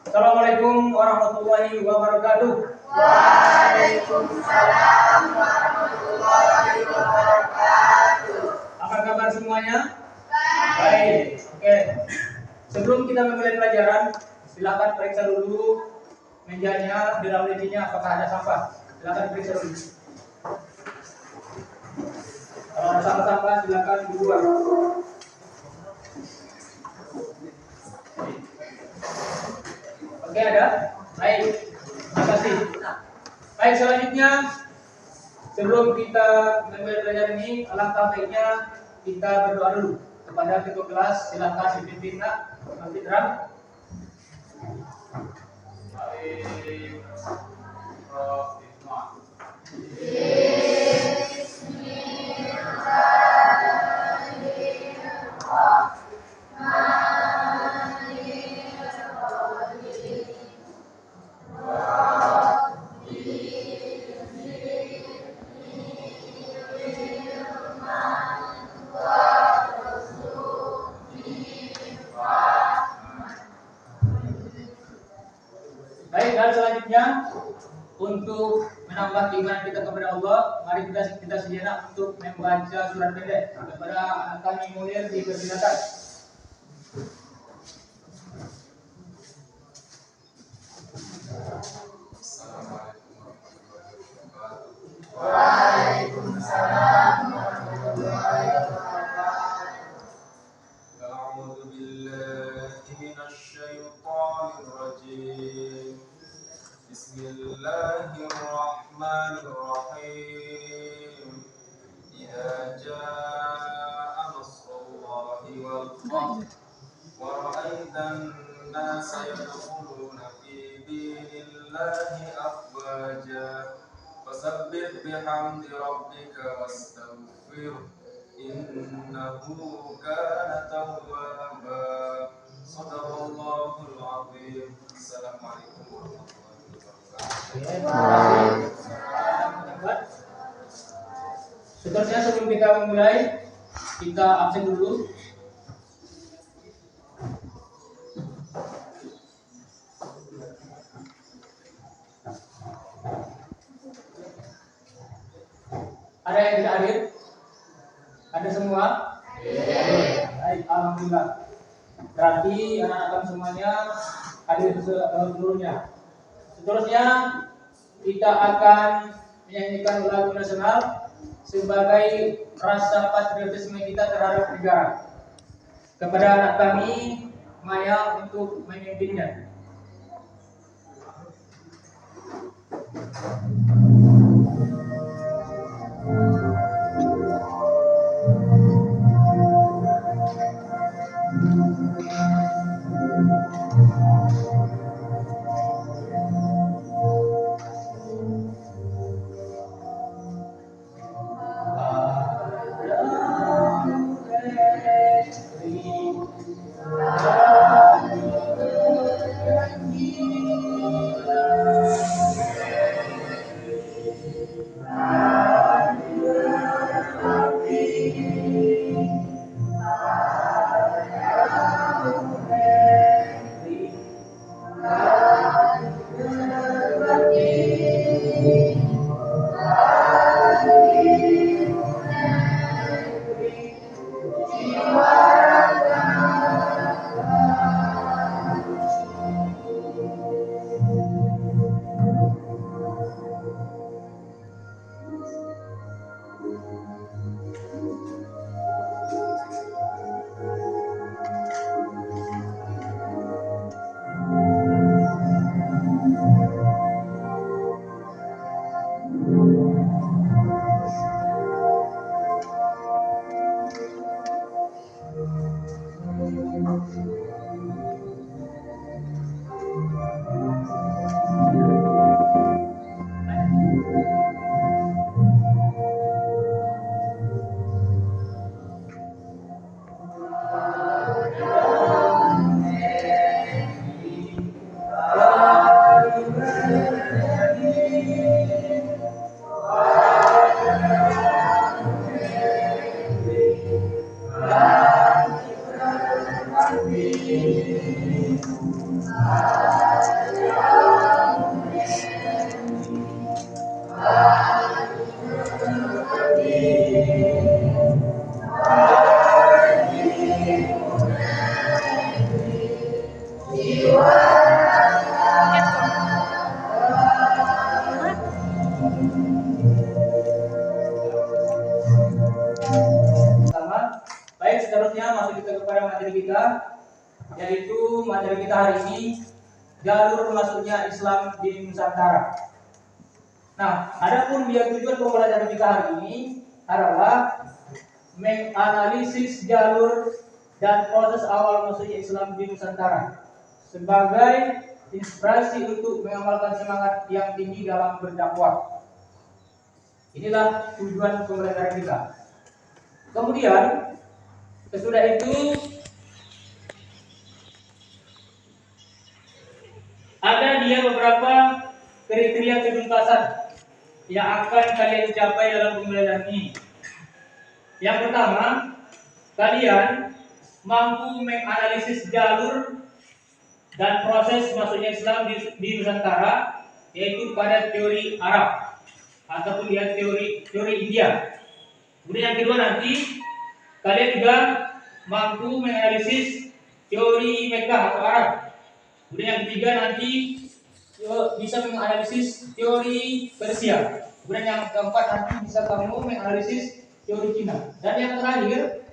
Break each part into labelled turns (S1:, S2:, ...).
S1: Assalamualaikum warahmatullahi wabarakatuh.
S2: Waalaikumsalam warahmatullahi wabarakatuh.
S1: Apa kabar semuanya? Baik. Oke. Sebelum kita memulai pelajaran, silakan periksa dulu mejanya, di dalam mejanya apakah ada sampah. Silakan periksa dulu. Kalau ada sampah, silakan dibuang. Oke, ada? Baik. Terima kasih. Baik, selanjutnya sebelum kita memulai pelajaran ini, alangkah baiknya kita berdoa dulu kepada ketua kelas. Silakan dipimpin Nak Al-Fitran. Baik, dan selanjutnya untuk menambah keimanan kita kepada Allah, mari kita sejenak untuk membaca surat pendek kepada anak kami Munir dipersilakan.
S2: Waalaikumsalam warahmatullahi wabarakatuh.
S3: أعوذ بالله من الشيطان الرجيم. بسم الله الرحمن الرحيم. إذا جاء نصر الله والفتح ورأيت الناس يدخلون في دين الله أفواجا فسبح بحمد ربك واستغفره إنه كان توابا. صدق الله العظيم. السلام عليكم ورحمة الله وبركاته.
S1: Seterusnya sebelum kita memulai, kita absen dulu. Ada yang tidak hadir? Ada semua? Baik, alhamdulillah. Berarti anak-anak kami semuanya hadir seluruhnya. Seterusnya kita akan menyanyikan lagu nasional sebagai rasa patriotisme kita terhadap negara. Kepada anak kami Maya untuk memimpinnya. Sama. Baik, seterusnya masuk kita kepada materi kita, yaitu materi kita hari ini jalur masuknya Islam di Nusantara. Nah, adapun dia tujuan pembelajaran kita hari ini adalah menganalisis jalur dan proses awal masuknya Islam di Nusantara sebagai inspirasi untuk mengamalkan semangat yang tinggi dalam berdakwah. Inilah tujuan pembelajaran kita. Kemudian sesudah itu ada dia beberapa kriteria ketuntasan yang akan kalian capai dalam pembelajaran ini. Yang pertama, kalian mampu menganalisis jalur dan proses masuknya Islam di Nusantara, yaitu pada teori Arab ataupun dia teori India. Kemudian yang kedua nanti kalian juga mampu menganalisis teori Mekah atau Arab. Kemudian yang ketiga nanti bisa menganalisis teori Persia. Kemudian yang keempat nanti bisa kamu menganalisis teori Cina. Dan yang terakhir,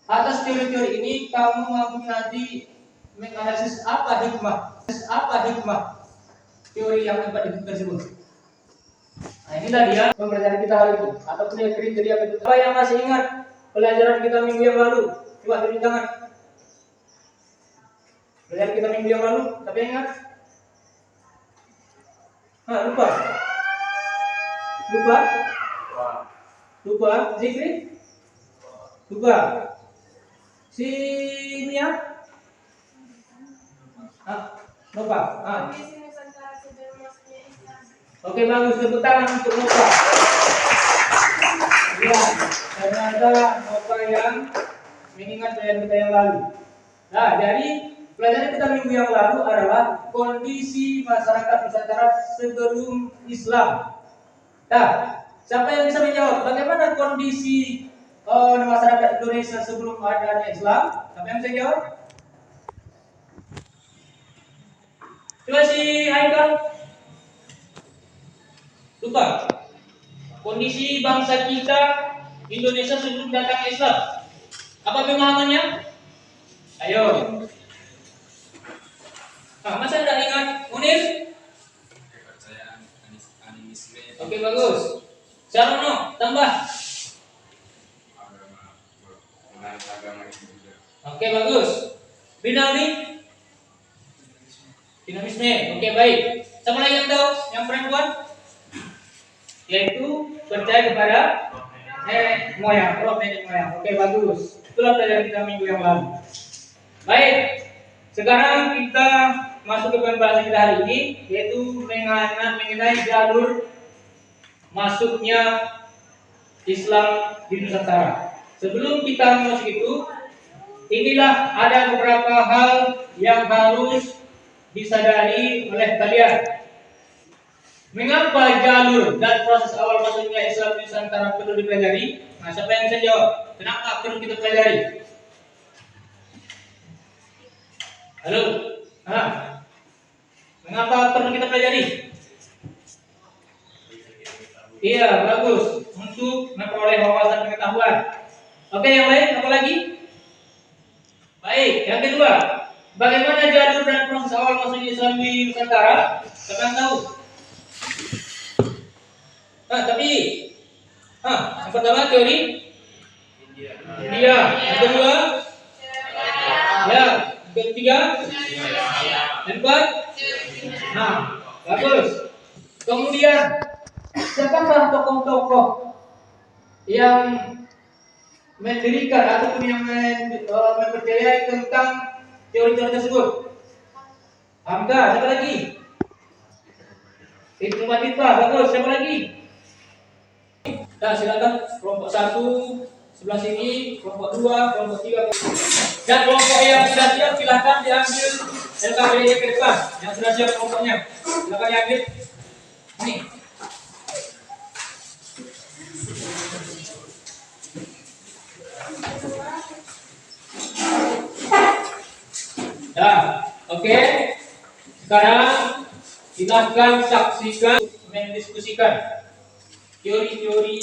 S1: atas teori-teori ini kamu mampu nanti menganalisis apa hikmah teori yang keempat itu tersebut. Nah, inilah dia pembelajaran kita hari ini atau kriteria itu. Apa yang masih ingat pelajaran kita minggu yang lalu? Coba turun tangan. Pelajaran kita minggu yang lalu, tapi ingat? Lupa. Zikri? Lupa. Si Mia? Lupa. Oke, bagus, tepuk tangan untuk Nova. Ya, ternyata Nova yang mengingat pelajaran kita yang lalu. Nah, dari pelajaran kita minggu yang lalu adalah kondisi masyarakat Nusantara sebelum Islam. Nah, siapa yang bisa menjawab bagaimana kondisi masyarakat Indonesia sebelum adanya Islam? Siapa yang bisa jawab? Coba si Haikal. Lupa. Kondisi bangsa kita Indonesia sebelum datang Islam. Apa pemahamannya? Ayo. Masa tidak ingat? Munir?
S3: Kepercayaan animisme.
S1: Oke, bagus. Sarono, tambah.
S3: Agama juga.
S1: Oke, bagus. Rinaldi? Dinamisme. Oke, baik. Siapa lagi yang tahu? Yang perempuan? Yaitu percaya kepada nenek moyang. Oke, bagus. Itulah pelajaran kita minggu yang lalu. Baik. Sekarang kita masuk ke pembahasan kita hari ini, yaitu mengenai jalur masuknya Islam di Nusantara. Sebelum kita masuk itu, inilah ada beberapa hal yang harus disadari oleh kalian. Mengapa jalur dan proses awal masuknya Islam di Nusantara perlu dipelajari? Nah, siapa yang bisa jawab? Kenapa perlu kita pelajari? Halo? Mengapa perlu kita pelajari? Iya, bagus. Untuk memperoleh wawasan pengetahuan. Oke, yang lain apa lagi? Baik, yang kedua, bagaimana jalur dan proses awal masuknya Islam di Nusantara? Siapa yang tahu? Yang pertama teori India. Yang kedua, yang ketiga, yang keempat. Bagus. Kemudian, siapakah tokoh-tokoh yang mendirikan ataupun yang mempercayai tentang teori-teori tersebut? Hamka, siapa lagi? Ibnu Battuta, bagus. Siapa lagi? Nah, silakan kelompok 1 sebelah sini, kelompok 2, kelompok 3. Dan kelompok yang sudah siap silahkan diambil LKPD ke depan. Yang sudah siap kelompoknya silahkan diambil. Ini. Nah, oke. Sekarang silahkan saksikan mendiskusikan teori-teori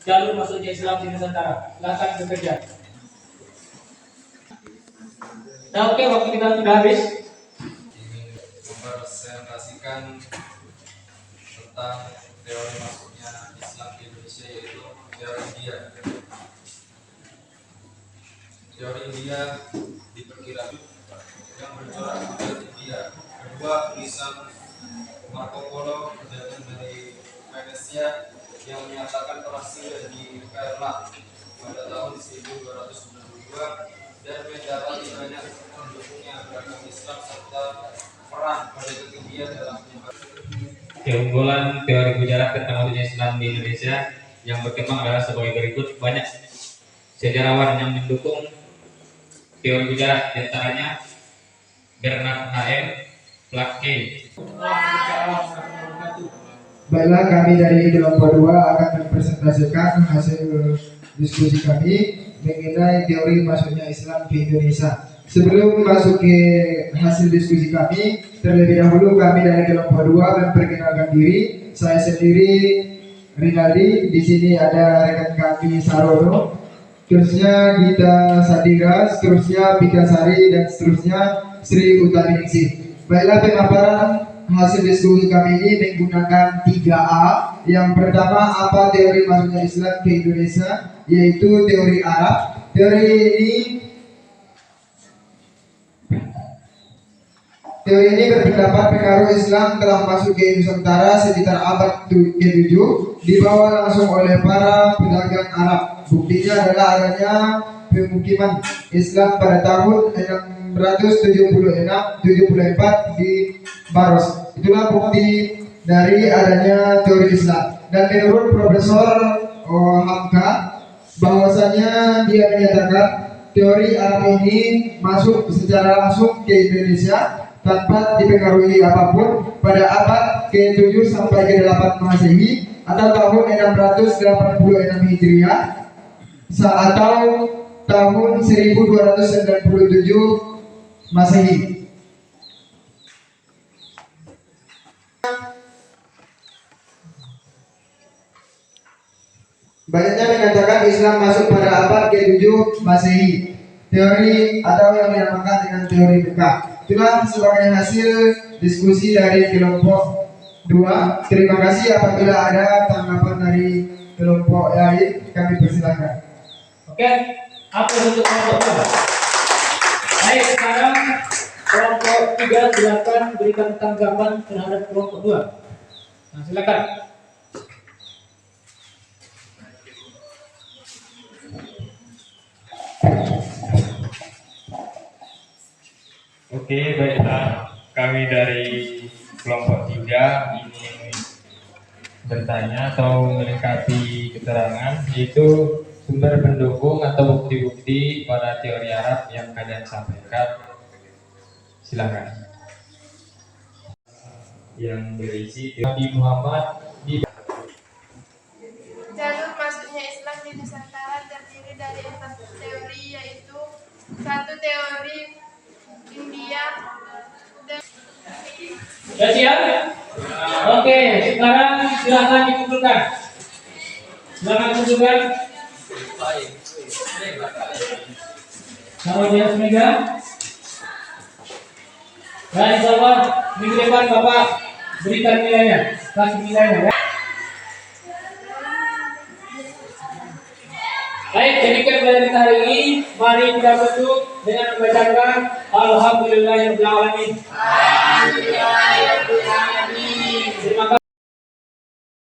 S1: jalur masuknya Islam di Nusantara. Silahkan bekerja. Nah, oke, waktu kita sudah habis.
S3: Ingin mempresentasikan tentang teori masuknya Islam di Indonesia, yaitu teori India. Teori India diperkirakan yang bercorak dari India. Kedua, tulisan Marco Polo datang dari Venesia yang menyatakan telah singgah di Kerala pada tahun 1292 dan mendapat banyak pendukungnya beragam Islam serta peran pada ketinggian dalam penyebaran. Keunggulan teori Gujarat tentang masuknya Islam di Indonesia yang berkembang adalah sebagai berikut. Banyak sejarawan yang mendukung teori Gujarat, diantaranya Bernard H.M. Plaque.
S4: Baiklah, kami dari kelompok 2 akan mempresentasikan hasil diskusi kami mengenai teori masuknya Islam ke Indonesia. Sebelum masuk ke hasil diskusi kami, terlebih dahulu kami dari kelompok 2 memperkenalkan diri. Saya sendiri Rinaldi, di sini ada rekan kami Sarono, terusnya Gita Sadira, seterusnya Pika Sari, dan seterusnya Sri Utaminingsih. Baiklah, pemaparan hasil diskusi kami ini menggunakan 3A. Yang pertama, apa teori masuknya Islam ke Indonesia, yaitu teori Arab. Teori ini berpendapat pengaruh Islam telah masuk ke Nusantara sekitar abad ke-7, dibawa langsung oleh para pedagang Arab. Buktinya adalah adanya pemukiman Islam pada tahun 674 di Baros. Itulah bukti dari adanya teori Islam. Dan menurut Profesor Hamka, bahwasanya dia menyatakan teori Arab ini masuk secara langsung ke Indonesia tanpa dipengaruhi apapun pada abad ke-7 sampai ke-8 Masehi atau tahun 686 Hijriah atau tahun 1297 Masehi. Banyaknya mengatakan Islam masuk pada abad ke-7 Masehi. Teori atau yang dinamakan dengan teori Mekah. Itulah sebagai hasil diskusi dari kelompok 2. Terima kasih. Apabila ada tanggapan dari kelompok lain, kami persilakan.
S1: Oke, apa untuk kelompok 2? Baik, sekarang kelompok 3 silakan berikan tanggapan terhadap kelompok 2. Nah, silakan.
S5: Oke, baiklah. Kami dari kelompok 3 ingin bertanya atau melengkapi keterangan, yaitu sumber pendukung atau bukti-bukti pada teori Arab yang kalian sampaikan. Silakan. Yang berisi Nabi Muhammad di
S2: Jalur masuknya Islam di Nusantara terdiri dari 4 teori, yaitu 1 teori India.
S1: Sudah siap? Oke, sekarang silakan dikumpulkan. Silakan kumpulkan. Kalau dia megang. Dan insya Allah minggu depan Bapak berikan nilainya, kasih nilainya ya. Baik, demikian pelajaran kita hari ini. Mari kita tutup dengan membacakan Alhamdulillahirobbilalamin.